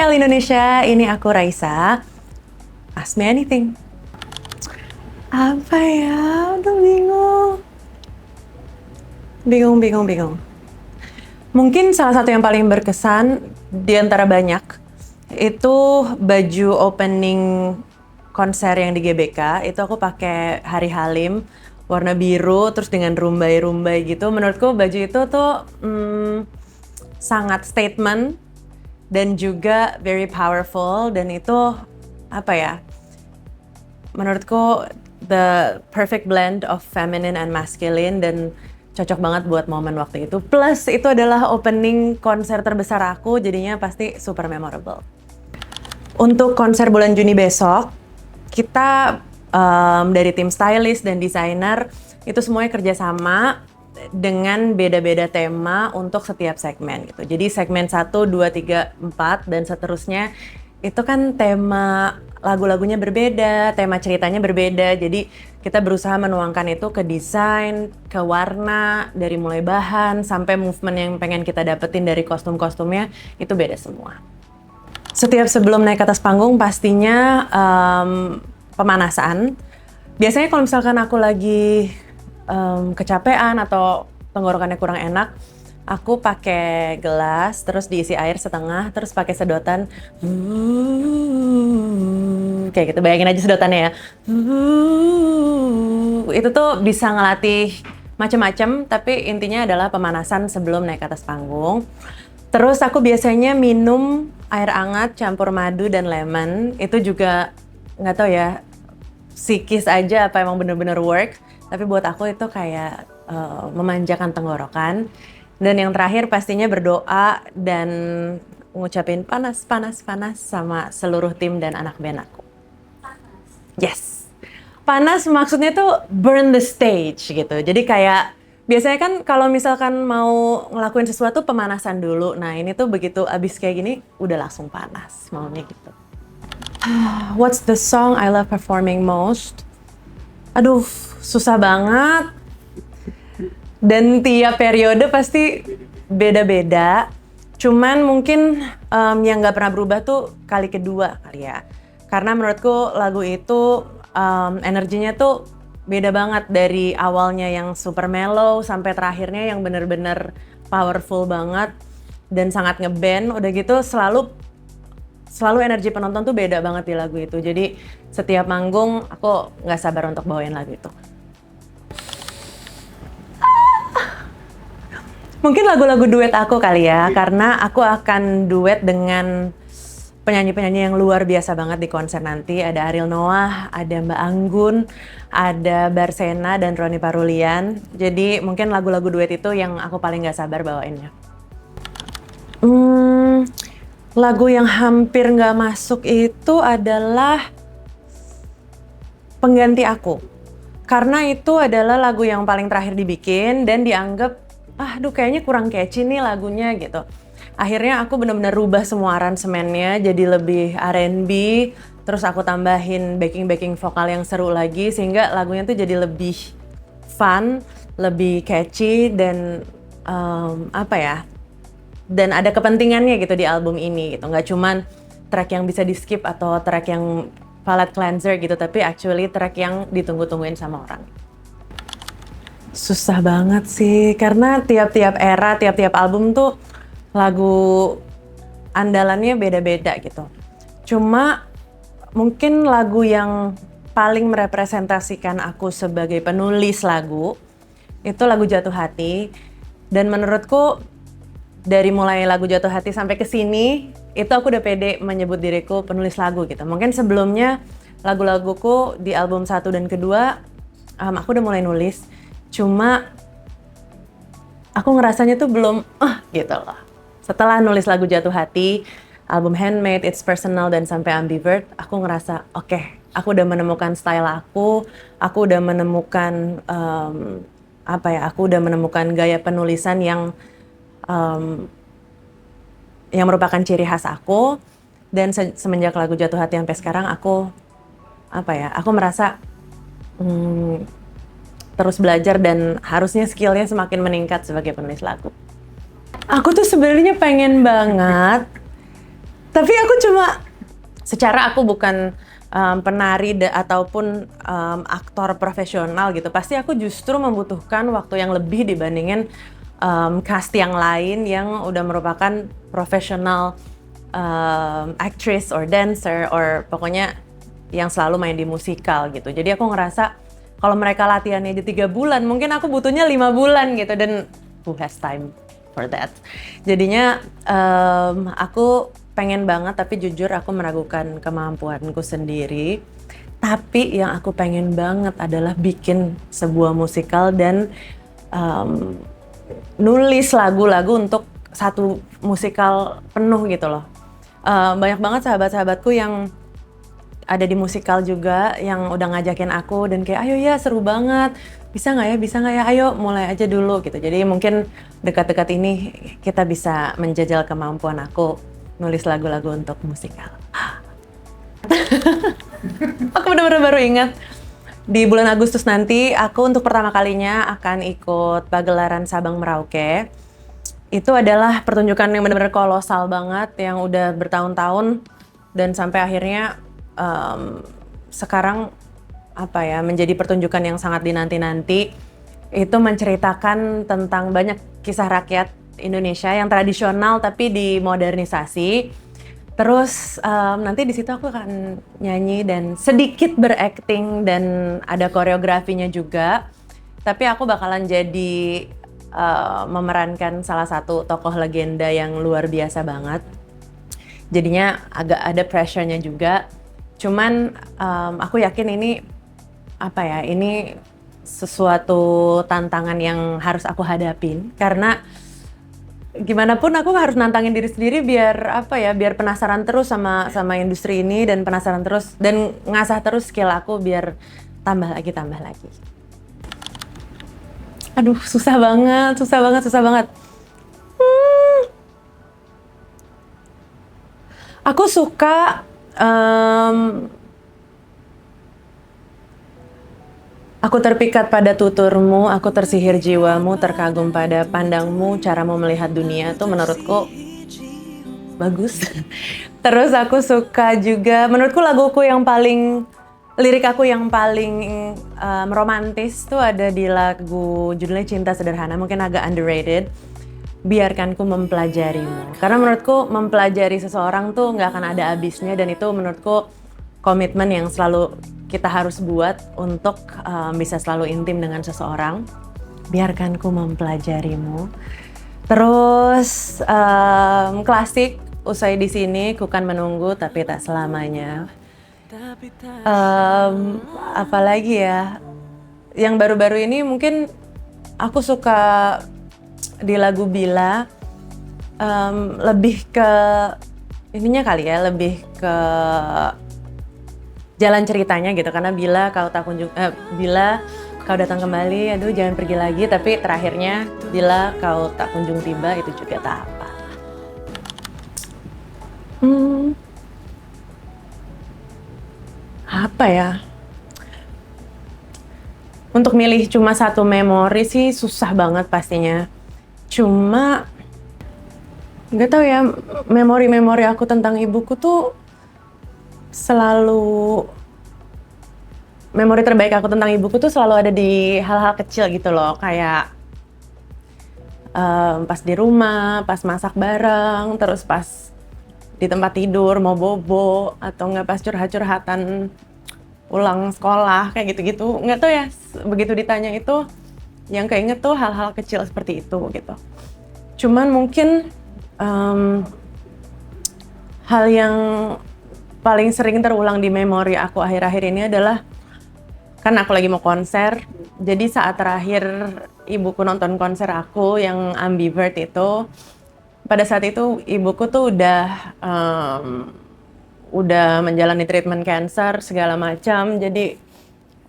L Indonesia, ini aku Raisa. Ask me anything. Apa ya? Udah bingung. Mungkin salah satu yang paling berkesan di antara banyak itu baju opening konser yang di GBK. Itu aku pakai Hari Halim warna biru terus dengan rumbai-rumbai gitu. Menurutku baju itu tuh sangat statement dan juga very powerful, dan itu apa ya? Menurutku the perfect blend of feminine and masculine, dan cocok banget buat momen waktu itu. Plus itu adalah opening konser terbesar aku, jadinya pasti super memorable. Untuk konser bulan Juni besok, kita dari tim stylist dan desainer itu semuanya kerjasama dengan beda-beda tema untuk setiap segmen gitu. Jadi segmen 1, 2, 3, 4 dan seterusnya itu kan tema lagu-lagunya berbeda, tema ceritanya berbeda. Jadi kita berusaha menuangkan itu ke desain, ke warna, dari mulai bahan sampai movement yang pengen kita dapetin dari kostum-kostumnya itu beda semua. Setiap sebelum naik ke atas panggung pastinya pemanasan. Biasanya kalau misalkan aku lagi kecapean atau tenggorokannya kurang enak, aku pakai gelas terus diisi air setengah terus pakai sedotan kayak gitu. Bayangin aja sedotannya ya. Itu tuh bisa ngelatih macem-macem, tapi intinya adalah pemanasan sebelum naik ke atas panggung. Terus aku biasanya minum air hangat campur madu dan lemon. Itu juga nggak tahu ya, psikis aja apa emang bener-bener work. Tapi buat aku itu kayak memanjakan tenggorokan. Dan yang terakhir pastinya berdoa dan ngucapin panas sama seluruh tim dan anak band aku. Yes. Panas maksudnya tuh burn the stage gitu. Jadi kayak biasanya kan kalau misalkan mau ngelakuin sesuatu pemanasan dulu. Nah ini tuh begitu abis kayak gini udah langsung panas maunya gitu. What's the song I love performing most? Aduh, susah banget. Dan tiap periode pasti beda-beda. Cuman mungkin yang gak pernah berubah tuh kali kedua kali ya. Karena menurutku lagu itu energinya tuh beda banget dari awalnya yang super mellow sampai terakhirnya yang bener-bener powerful banget dan sangat ngeband. Udah gitu selalu energi penonton tuh beda banget di lagu itu. Jadi setiap manggung aku nggak sabar untuk bawain lagu itu. Mungkin lagu-lagu duet aku kali ya, karena aku akan duet dengan penyanyi-penyanyi yang luar biasa banget di konser nanti. Ada Ariel Noah, ada Mbak Anggun, ada Barsena dan Roni Parulian. Jadi mungkin lagu-lagu duet itu yang aku paling nggak sabar bawainnya. Lagu yang hampir nggak masuk itu adalah Pengganti Aku. Karena itu adalah lagu yang paling terakhir dibikin dan dianggap, kayaknya kurang catchy nih lagunya gitu. Akhirnya aku benar-benar rubah semua aransemennya jadi lebih R&B, terus aku tambahin backing vokal yang seru lagi sehingga lagunya tuh jadi lebih fun, lebih catchy dan dan ada kepentingannya gitu di album ini gitu. Nggak cuman track yang bisa di skip atau track yang palette cleanser gitu, tapi actually track yang ditunggu-tungguin sama orang. Susah banget sih, karena tiap-tiap era, tiap-tiap album tuh lagu andalannya beda-beda gitu. Cuma mungkin lagu yang paling merepresentasikan aku sebagai penulis lagu itu lagu Jatuh Hati. Dan menurutku dari mulai lagu Jatuh Hati sampai ke sini itu aku udah pede menyebut diriku penulis lagu gitu. Mungkin sebelumnya lagu-laguku di album 1 dan kedua aku udah mulai nulis. Cuma aku ngerasanya tuh belum gitu loh. Setelah nulis lagu Jatuh Hati, album Handmade, It's Personal, dan sampai Ambivert, aku ngerasa oke, aku udah menemukan style aku udah menemukan aku udah menemukan gaya penulisan yang merupakan ciri khas aku. Dan semenjak lagu Jatuh Hati sampai sekarang aku merasa terus belajar dan harusnya skillnya semakin meningkat sebagai penulis lagu. Aku tuh sebenarnya pengen banget Tapi aku cuma, secara aku bukan penari ataupun aktor profesional gitu, pasti aku justru membutuhkan waktu yang lebih dibandingin cast yang lain yang udah merupakan profesional actress or dancer or pokoknya yang selalu main di musikal gitu. Jadi aku ngerasa kalau mereka latihannya aja 3 bulan, mungkin aku butuhnya 5 bulan gitu, dan who has time for that. Jadinya aku pengen banget, tapi jujur aku meragukan kemampuanku sendiri. Tapi yang aku pengen banget adalah bikin sebuah musikal dan nulis lagu-lagu untuk satu musikal penuh gitu loh. Banyak banget sahabat-sahabatku yang ada di musikal juga yang udah ngajakin aku dan kayak, ayo ya seru banget, bisa nggak ya, ayo mulai aja dulu gitu. Jadi mungkin dekat-dekat ini kita bisa menjajal kemampuan aku nulis lagu-lagu untuk musikal. Aku benar-benar baru ingat, di bulan Agustus nanti aku untuk pertama kalinya akan ikut pagelaran Sabang Merauke. Itu adalah pertunjukan yang benar-benar kolosal banget, yang udah bertahun-tahun dan sampai akhirnya sekarang menjadi pertunjukan yang sangat dinanti-nanti. Itu menceritakan tentang banyak kisah rakyat Indonesia yang tradisional tapi dimodernisasi. Terus nanti di situ aku akan nyanyi dan sedikit berakting dan ada koreografinya juga. Tapi aku bakalan jadi memerankan salah satu tokoh legenda yang luar biasa banget. Jadinya agak ada pressure-nya juga. Cuman aku yakin ini ini sesuatu tantangan yang harus aku hadapin, karena gimana pun aku harus nantangin diri sendiri biar biar penasaran terus sama industri ini, dan penasaran terus dan ngasah terus skill aku biar tambah lagi. Aduh, susah banget. Aku suka aku terpikat pada tuturmu, aku tersihir jiwamu, terkagum pada pandangmu, caramu melihat dunia tuh menurutku bagus. Terus aku suka juga, menurutku lirik aku yang paling romantis tuh ada di lagu judulnya Cinta Sederhana, mungkin agak underrated. Biarkanku mempelajarimu. Karena menurutku mempelajari seseorang tuh nggak akan ada habisnya, dan itu menurutku komitmen yang selalu kita harus buat untuk bisa selalu intim dengan seseorang. Biarkanku mempelajarimu. Terus klasik, usai di sini ku kan menunggu tapi tak selamanya. Apalagi ya, yang baru-baru ini mungkin aku suka di lagu Bila, lebih ke ininya kali ya, lebih ke jalan ceritanya gitu, karena bila kau datang kembali, aduh jangan pergi lagi, tapi terakhirnya bila kau tak kunjung tiba, itu juga tak apa. Apa ya? Untuk milih cuma satu memori sih susah banget pastinya. Cuma nggak tahu ya, memori-memori aku tentang ibuku tuh selalu, memori terbaik aku tentang ibuku tuh selalu ada di hal-hal kecil gitu loh, kayak pas di rumah, pas masak bareng, terus pas di tempat tidur mau bobo, atau nggak pas curhat-curhatan pulang sekolah kayak gitu-gitu. Nggak tahu ya, begitu ditanya itu yang keinget tuh hal-hal kecil seperti itu gitu. Cuman mungkin hal yang paling sering terulang di memori aku akhir-akhir ini adalah, kan aku lagi mau konser, jadi saat terakhir ibuku nonton konser aku yang Ambivert itu, pada saat itu ibuku tuh udah menjalani treatment cancer segala macam, jadi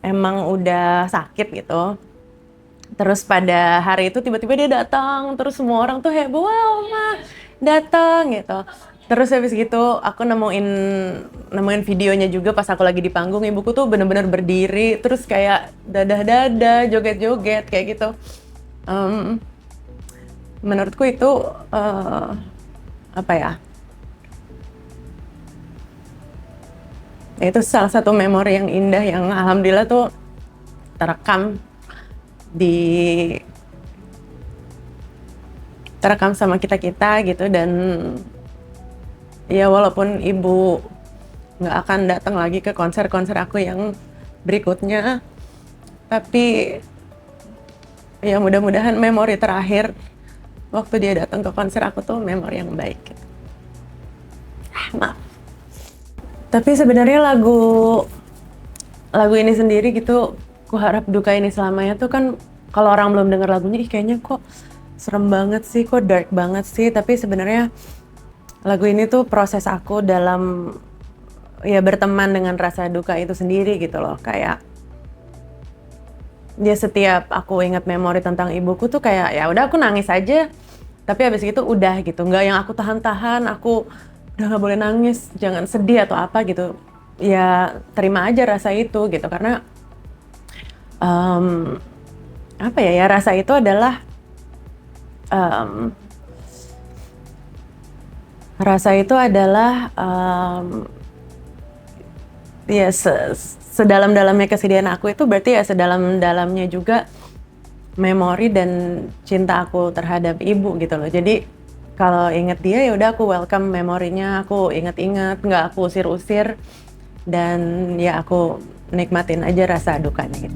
emang udah sakit gitu. Terus pada hari itu tiba-tiba dia datang, terus semua orang tuh heboh, wow Ma datang gitu. Terus habis gitu aku nemuin videonya juga pas aku lagi di panggung, ibuku tuh bener-bener berdiri, terus kayak dadah-dadah, joget-joget kayak gitu. Menurutku itu Itu salah satu memori yang indah yang alhamdulillah tuh terekam di terekam sama kita-kita gitu. Dan ya walaupun ibu nggak akan datang lagi ke konser-konser aku yang berikutnya, tapi ya mudah-mudahan memori terakhir waktu dia datang ke konser aku tuh memori yang baik gitu. Maaf. Tapi sebenarnya lagu ini sendiri gitu, ku harap duka ini selamanya tuh kan, kalau orang belum denger lagunya, ih kayaknya kok serem banget sih, kok dark banget sih. Tapi sebenarnya lagu ini tuh proses aku dalam ya berteman dengan rasa duka itu sendiri gitu loh. Kayak dia setiap aku ingat memori tentang ibuku tuh kayak ya udah aku nangis aja. Tapi habis itu udah gitu, nggak yang aku tahan-tahan, aku udah nggak boleh nangis, jangan sedih atau apa gitu. Ya terima aja rasa itu gitu, karena em, apa ya, rasa itu adalah em, rasa itu adalah ya sedalam-dalamnya kesedihan aku itu berarti ya sedalam-dalamnya juga memori dan cinta aku terhadap ibu gitu loh. Jadi kalau inget dia ya udah aku welcome memorinya, aku inget-inget, nggak aku usir-usir, dan ya aku nikmatin aja rasa dukanya gitu.